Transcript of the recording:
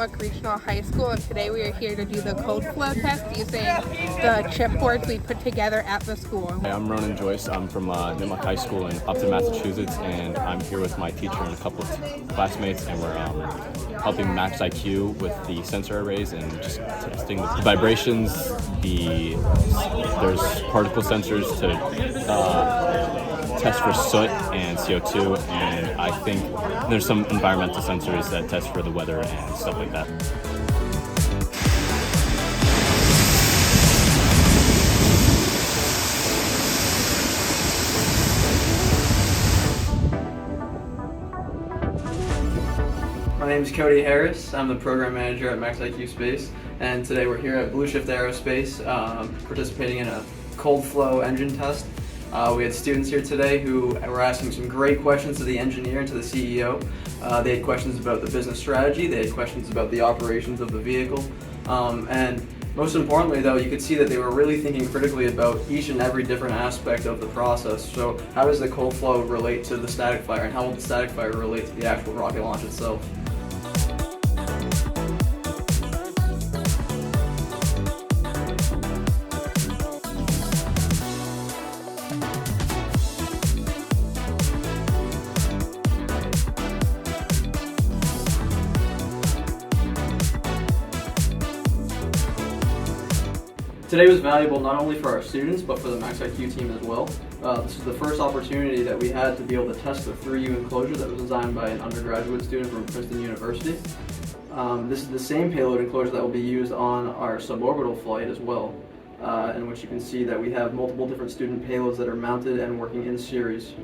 Tillamook Regional High School, and today we are here to do the code flow test using the chipboards we put together at the school. Hi, I'm Ronan Joyce. I'm from Tillamook High School in Upton, Massachusetts, and I'm here with my teacher and a couple of classmates, and we're helping MaxIQ with the sensor arrays and just testing the vibrations. There's particle sensors to test for soot and CO2, and I think there's some environmental sensors that test for the weather and stuff like that. My name is Cody Harris. I'm the program manager at MaxIQ Space, and today we're here at bluShift Aerospace participating in a cold flow engine test. We had students here today who were asking some great questions to the engineer and to the CEO. They had questions about the business strategy, they had questions about the operations of the vehicle, and most importantly though, you could see that they were really thinking critically about each and every different aspect of the process. So how does the cold flow relate to the static fire, and how will the static fire relate to the actual rocket launch itself? Today was valuable not only for our students, but for the MaxIQ team as well. This is the first opportunity that we had to be able to test the 3U enclosure that was designed by an undergraduate student from Princeton University. This is the same payload enclosure that will be used on our suborbital flight as well, in which you can see that we have multiple different student payloads that are mounted and working in series.